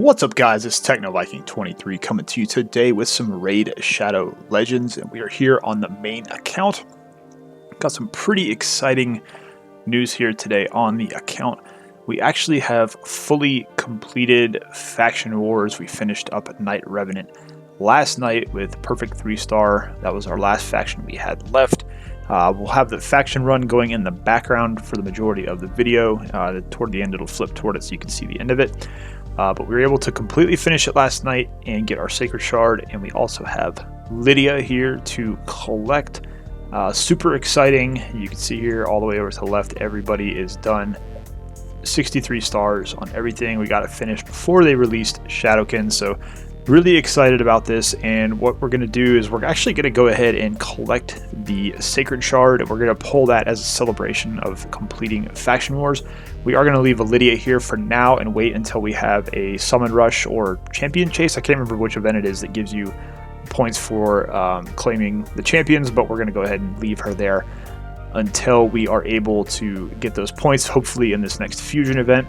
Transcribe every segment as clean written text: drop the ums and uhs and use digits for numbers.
What's up, guys? It's Techno Viking 23 coming to you today with some Raid Shadow Legends, and we are here on the main account. Got some pretty exciting news here today on the account. We actually have fully completed Faction Wars. We finished up at Knight Revenant last night with perfect 3-star. That was our last faction we had left. We'll have the faction run going in the background for the majority of the video. Toward the end, it'll flip toward it so you can see the end of it. But we were able to completely finish it last night and get our Sacred Shard, and we also have Lydia here to collect. Super exciting. You can see here all the way over to the left, everybody is done. 63 stars on everything. We got it finished before they released Shadowkin, so really excited about this. And what we're going to do is we're actually going to go ahead and collect the Sacred Shard, and we're going to pull that as a celebration of completing Faction Wars. We are going to leave a Lydia here for now and wait until we have a Summon Rush or Champion Chase. I can't remember which event it is that gives you points for claiming the champions, but we're going to go ahead and leave her there until we are able to get those points, hopefully in this next fusion event.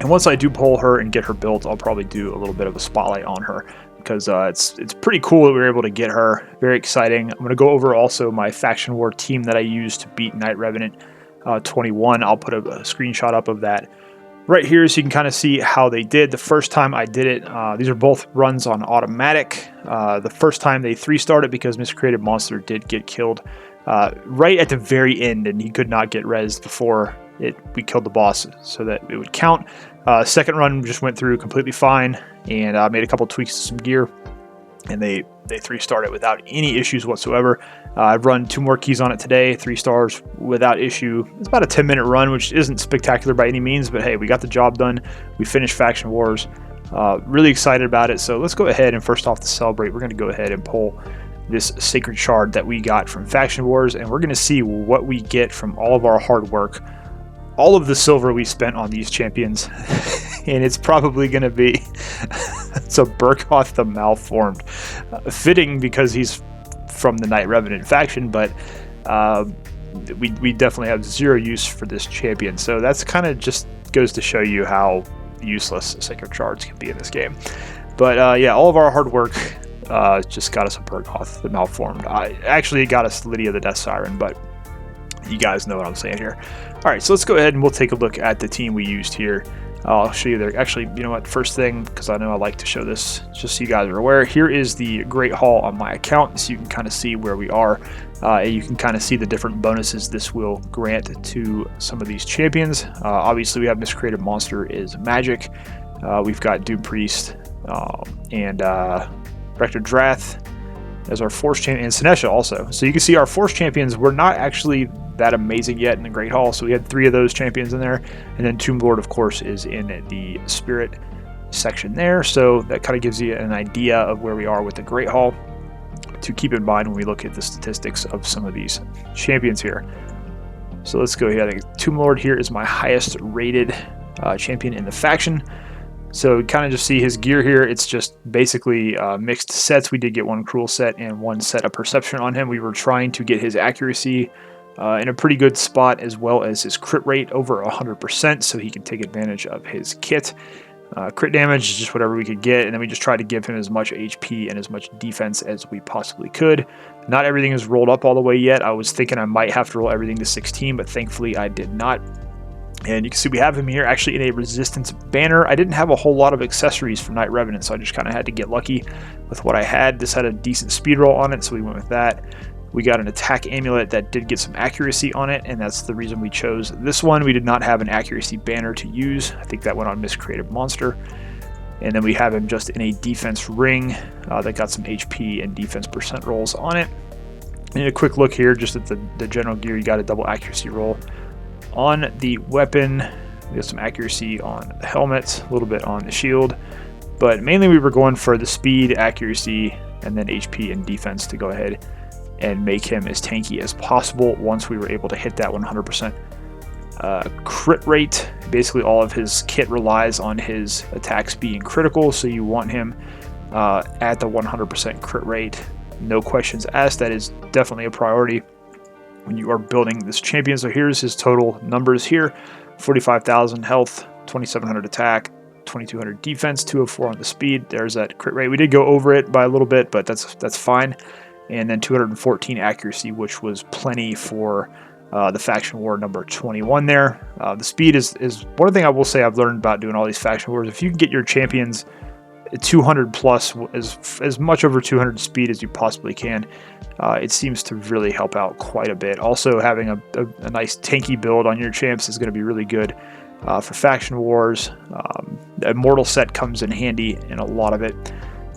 And once I do pull her and get her built, I'll probably do a little bit of a spotlight on her, because it's pretty cool that we were able to get her. Very exciting. I'm going to go over also my Faction War team that I used to beat Knight Revenant 21. I'll put a screenshot up of that right here so you can kind of see how they did. The first time I did it, these are both runs on automatic. The first time they 3-starred it because Miscreated Monster did get killed right at the very end, and he could not get rezzed before we killed the boss so that it would count. Second run just went through completely fine, and I made a couple tweaks to some gear, and they 3-starred it without any issues whatsoever. I've run 2 more keys on it today, 3 stars without issue. It's about a 10-minute run, which isn't spectacular by any means, but hey, we got the job done. We finished Faction Wars. Really excited about it. So let's go ahead and first off, to celebrate, we're going to go ahead and pull this Sacred Shard that we got from Faction Wars, and we're going to see what we get from all of our hard work, all of the silver we spent on these champions. And it's probably going to be it's a Burkoth the Malformed. Fitting because he's from the Knight Revenant faction, but we definitely have 0 use for this champion. So that's kind of just goes to show you how useless Sacred Shards can be in this game. But yeah, all of our hard work just got us a Burkoth the Malformed. Actually, it got us Lydia the Death Siren, but you guys know what I'm saying here. All right, so let's go ahead and we'll take a look at the team we used here. I'll show you there. Actually, you know what? First thing, because I know I like to show this, just so you guys are aware, here is the Great Hall on my account, so you can kind of see where we are. And you can kind of see the different bonuses this will grant to some of these champions. Obviously, we have Miscreated Monster is magic. We've got Doom Priest and Rector Drath as our Force Champion, and Sinesha also. So you can see our Force Champions were not actually that amazing yet in the Great Hall, so we had 3 of those champions in there, and then Tomb Lord, of course, is in the Spirit section there, so that kind of gives you an idea of where we are with the Great Hall to keep in mind when we look at the statistics of some of these champions here. So let's go here. I think Tomb Lord here is my highest rated champion in the faction. So kind of just see his gear here. It's just basically mixed sets. We did get 1 Cruel set and 1 set of Perception on him. We were trying to get his accuracy in a pretty good spot, as well as his crit rate over 100%, so he can take advantage of his kit. Crit damage is just whatever we could get, and then we just tried to give him as much HP and as much defense as we possibly could. Not everything is rolled up all the way yet. I was thinking I might have to roll everything to 16, but thankfully I did not. And you can see we have him here actually in a resistance banner. I didn't have a whole lot of accessories for Knight Revenant, so I just kind of had to get lucky with what I had. This had a decent speed roll on it, so we went with that. We got an attack amulet that did get some accuracy on it, and that's the reason we chose this one. We did not have an accuracy banner to use. I think that went on Miscreated Monster. And then we have him just in a defense ring that got some HP and defense percent rolls on it. And a quick look here just at the general gear. You got a double accuracy roll on the weapon. We got some accuracy on the helmet, a little bit on the shield, but mainly we were going for the speed, accuracy, and then HP and defense to go ahead and make him as tanky as possible once we were able to hit that 100% crit rate. Basically all of his kit relies on his attacks being critical, so you want him at the 100% crit rate. No questions asked. That is definitely a priority when you are building this champion. So here's his total numbers here: 45,000 health, 2,700 attack, 2200 defense, 204 on the speed. There's that crit rate. We did go over it by a little bit, but that's fine. And then 214 accuracy, which was plenty for the faction war number 21 there. The speed is one thing I will say I've learned about doing all these faction wars. If you can get your champions 200 plus, as much over 200 speed as you possibly can, it seems to really help out quite a bit. Also, having a nice tanky build on your champs is going to be really good for faction wars. The immortal set comes in handy in a lot of it.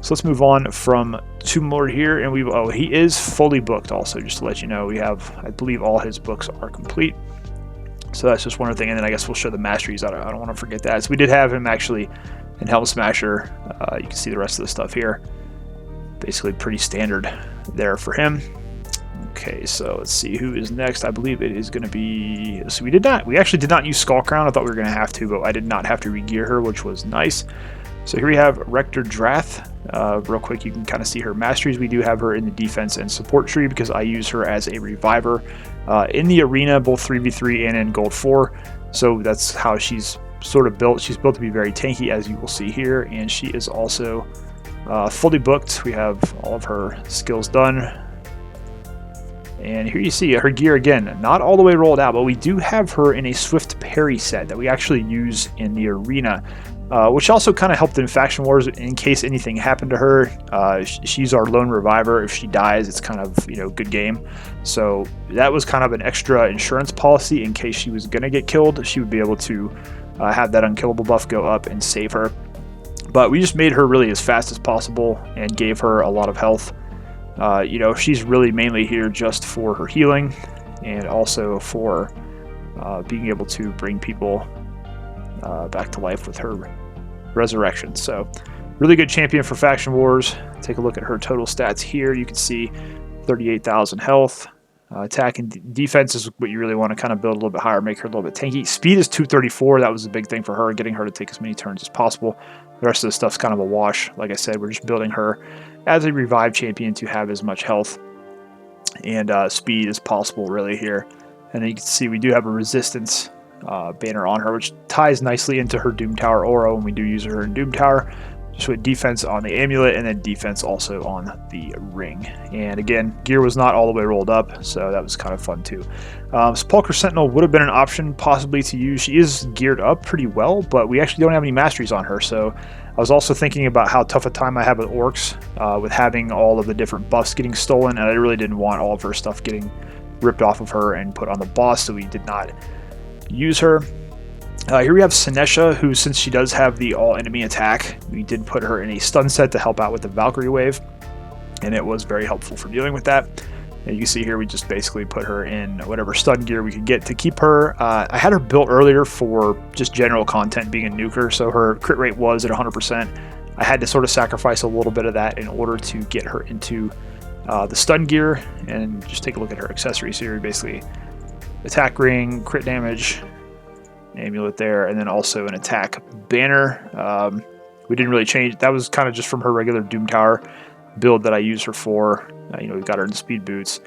So let's move on from Tomb Lord here, and he is fully booked also, just to let you know. We have, I believe, all his books are complete. So that's just one other thing, and then I guess we'll show the masteries. I don't want to forget that. So we did have him actually in Helm Smasher. You can see the rest of the stuff here. Basically pretty standard there for him. Okay, so let's see who is next. I believe it is going to be... So we actually did not use Skull Crown. I thought we were going to have to, but I did not have to re-gear her, which was nice. So here we have Rector Drath. Real quick, you can kind of see her masteries. We do have her in the defense and support tree because I use her as a reviver in the arena, both 3v3 and in Gold 4. So that's how she's sort of built. She's built to be very tanky, as you will see here, and she is also fully booked. We have all of her skills done. And here you see her gear again, not all the way rolled out, but we do have her in a swift parry set that we actually use in the arena. Which also kind of helped in faction wars in case anything happened to her. She's our lone reviver. If she dies, it's kind of, good game. So that was kind of an extra insurance policy in case she was going to get killed. She would be able to have that unkillable buff go up and save her. But we just made her really as fast as possible and gave her a lot of health. She's really mainly here just for her healing and also for being able to bring people back to life with her resurrection. So really good champion for faction wars. Take a look at her total stats here. You can see 38,000 health. Attack and defense is what you really want to kind of build a little bit higher, make her a little bit tanky. Speed is 234. That was a big thing for her, getting her to take as many turns as possible. The rest of the stuff's kind of a wash. Like I said, we're just building her as a revive champion to have as much health and speed as possible really here. And then you can see we do have a resistance banner on her, which ties nicely into her Doom Tower aura when we do use her in Doom Tower. Just with defense on the amulet and then defense also on the ring. And again, gear was not all the way rolled up, so that was kind of fun too. Sepulchre Sentinel would have been an option possibly to use. She is geared up pretty well, but we actually don't have any masteries on her. So I was also thinking about how tough a time I have with orcs, with having all of the different buffs getting stolen, and I really didn't want all of her stuff getting ripped off of her and put on the boss, so we did not use her. Here we have Sinesha, who, since she does have the all enemy attack, we did put her in a stun set to help out with the Valkyrie wave, and it was very helpful for dealing with that. And you can see here we just basically put her in whatever stun gear we could get to keep her. I had her built earlier for just general content, being a nuker, so her crit rate was at 100%. I had to sort of sacrifice a little bit of that in order to get her into the stun gear. And just take a look at her accessories here. Basically attack ring, crit damage, amulet there, and then also an attack banner. We didn't really change. That was kind of just from her regular Doom Tower build that I use her for. We've got her in speed boots,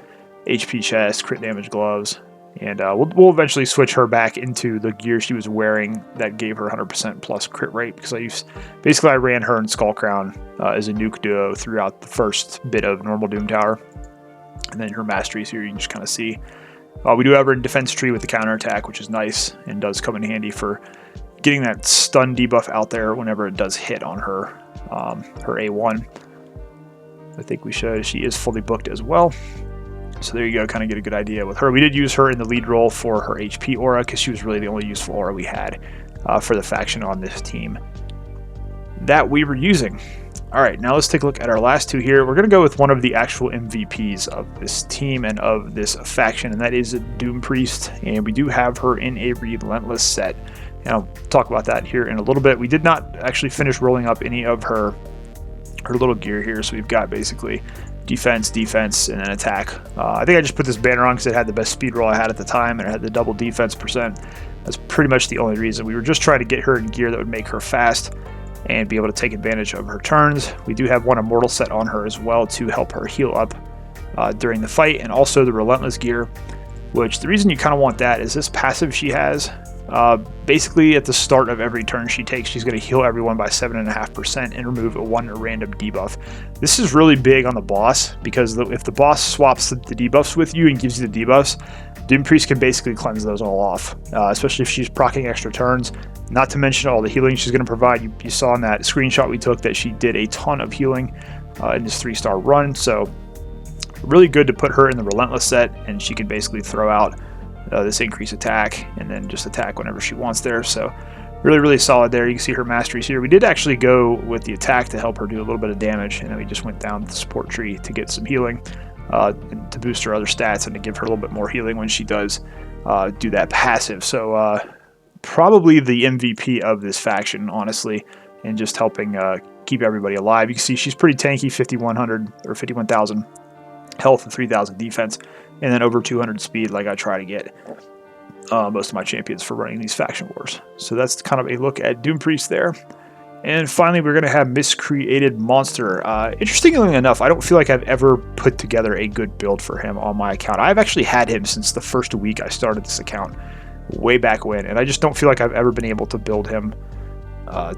HP chest, crit damage gloves, and we'll eventually switch her back into the gear she was wearing that gave her 100% plus crit rate, because I ran her in Skull Crown as a nuke duo throughout the first bit of normal Doom Tower, and then her masteries here you can just kind of see. We do have her in defense tree with the counterattack, which is nice and does come in handy for getting that stun debuff out there whenever it does hit on her her A1. I think we showed she is fully booked as well. So there you go, kind of get a good idea with her. We did use her in the lead role for her HP aura, because she was really the only useful aura we had for the faction on this team that we were using. All right, now let's take a look at our last two here. We're going to go with one of the actual MVPs of this team and of this faction, and that is Doom Priest. And we do have her in a Relentless set. And I'll talk about that here in a little bit. We did not actually finish rolling up any of her little gear here. So we've got basically defense, and then attack. I think I just put this banner on because it had the best speed roll I had at the time, and it had the double defense percent. That's pretty much the only reason. We were just trying to get her in gear that would make her fast and be able to take advantage of her turns. We do have one immortal set on her as well to help her heal up during the fight, and also the Relentless gear, which the reason you kind of want that is this passive she has Basically, at the start of every turn she takes, she's going to heal everyone by 7.5% and remove one random debuff. This is really big on the boss, because if the boss swaps the debuffs with you and gives you the debuffs, Doom Priest can basically cleanse those all off, especially if she's proccing extra turns. Not to mention all the healing she's going to provide. You saw in that screenshot we took that she did a ton of healing in this 3-star run, so really good to put her in the Relentless set, and she can basically throw out this increased attack and then just attack whenever she wants there. So really solid there. You can see her masteries here. We did actually go with the attack to help her do a little bit of damage, and then we just went down the support tree to get some healing and to boost her other stats and to give her a little bit more healing when she does do that passive. So probably the MVP of this faction, honestly, and just helping keep everybody alive. You can see she's pretty tanky, 5,100 or 51,000 health and 3,000 defense, and then over 200 speed, like I try to get most of my champions for running these faction wars. So that's kind of a look at Doom Priest there. And finally, we're going to have Miscreated Monster. Interestingly enough, I don't feel like I've ever put together a good build for him on my account. I've actually had him since the first week I started this account, way back when, and I just don't feel like I've ever been able to build him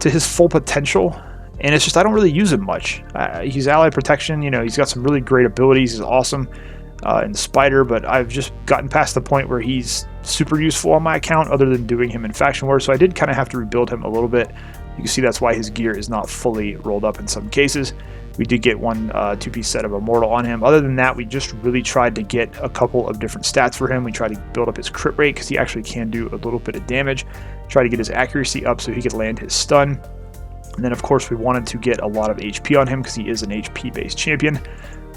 to his full potential. And it's just, I don't really use him much. He's ally protection, you know, he's got some really great abilities, he's awesome in Spider, but I've just gotten past the point where he's super useful on my account other than doing him in Faction Wars, so I did kind of have to rebuild him a little bit. You can see that's why his gear is not fully rolled up in some cases. We did get one 2-piece set of Immortal on him. Other than that, we just really tried to get a couple of different stats for him. We tried to build up his crit rate, because he actually can do a little bit of damage. Try to get his accuracy up so he could land his stun. And then, of course, we wanted to get a lot of HP on him, because he is an HP-based champion.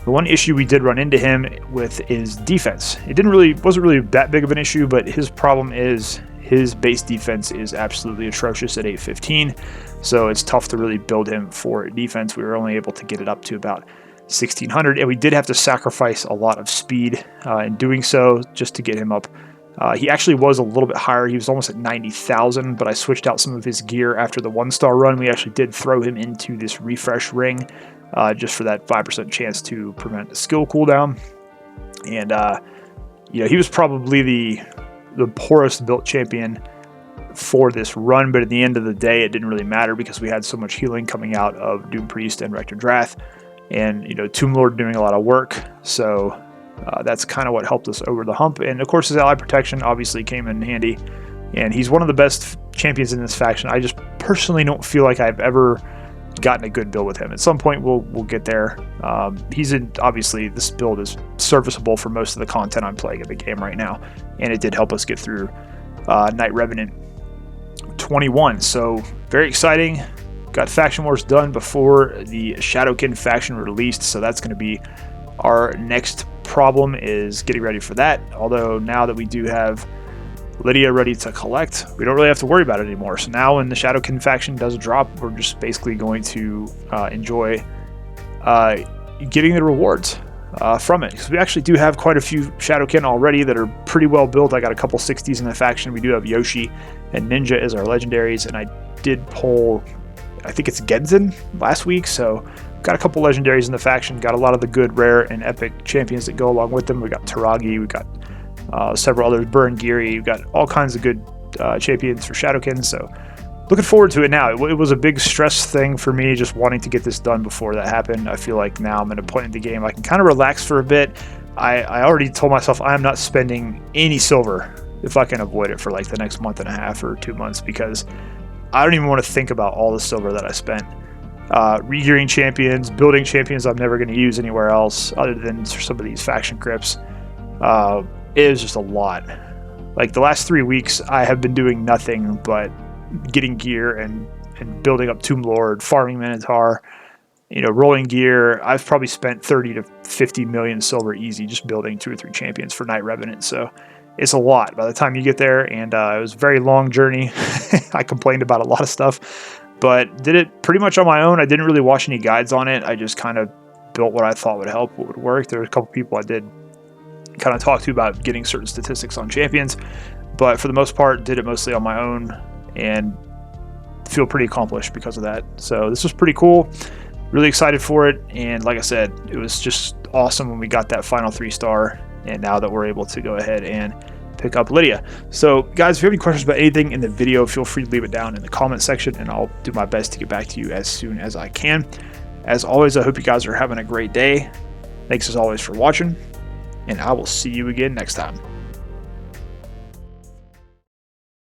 The one issue we did run into him with is defense. It wasn't really that big of an issue, but his problem is his base defense is absolutely atrocious at 815, so it's tough to really build him for defense. We were only able to get it up to about 1600, and we did have to sacrifice a lot of speed in doing so just to get him up. He actually was a little bit higher. He was almost at 90,000, but I switched out some of his gear after the 1-star run. We actually did throw him into this refresh ring just for that 5% chance to prevent the skill cooldown. And you know, he was probably the poorest built champion for this run, but at the end of the day, it didn't really matter because we had so much healing coming out of Doom Priest and Rector Drath, and you know, Tomb Lord doing a lot of work. So that's kind of what helped us over the hump. And of course, his ally protection obviously came in handy, and he's one of the best champions in this faction. I just personally don't feel like I've ever gotten a good build with him. At some point we'll get there. Obviously this build is serviceable for most of the content I'm playing in the game right now, and it did help us get through Knight Revenant 21. So very exciting. Got Faction Wars done before the Shadowkin faction released, so that's going to be our next problem, is getting ready for that. Although now that we do have Lydia ready to collect, we don't really have to worry about it anymore. So now when the Shadowkin faction does drop, we're just basically going to enjoy getting the rewards from it, because we actually do have quite a few Shadowkin already that are pretty well built. I got a couple 60s in the faction. We do have Yoshi and Ninja as our legendaries, and I did pull, I think it's Genzin last week, so got a couple legendaries in the faction. Got a lot of the good rare and epic champions that go along with them. We got Taragi, we got several others, Burn Geary, we've got all kinds of good champions for Shadowkin, so looking forward to it now. It was a big stress thing for me, just wanting to get this done before that happened. I feel like now I'm at a point in the game I can kind of relax for a bit. I already told myself I am not spending any silver if I can avoid it for like the next month and a half or 2 months, because I don't even want to think about all the silver that I spent regearing champions, building champions I'm never going to use anywhere else other than some of these faction crypts. It was just a lot. Like the last 3 weeks I have been doing nothing but getting gear and building up Tomb Lord, farming Minotaur, you know, rolling gear. I've probably spent 30 to 50 million silver easy just building 2 or 3 champions for Knight Revenant, so it's a lot by the time you get there. And it was a very long journey. I complained about a lot of stuff, but did it pretty much on my own. I didn't really watch any guides on it. I just kind of built what I thought would help, what would work. There were a couple people I did kind of talk to about getting certain statistics on champions, but for the most part did it mostly on my own and feel pretty accomplished because of that. So this was pretty cool, really excited for it, and like I said, it was just awesome when we got that final 3-star, and now that we're able to go ahead and pick up Lydia. So guys, if you have any questions about anything in the video, feel free to leave it down in the comment section, and I'll do my best to get back to you as soon as I can. As always, I hope you guys are having a great day. Thanks as always for watching, and I will see you again next time.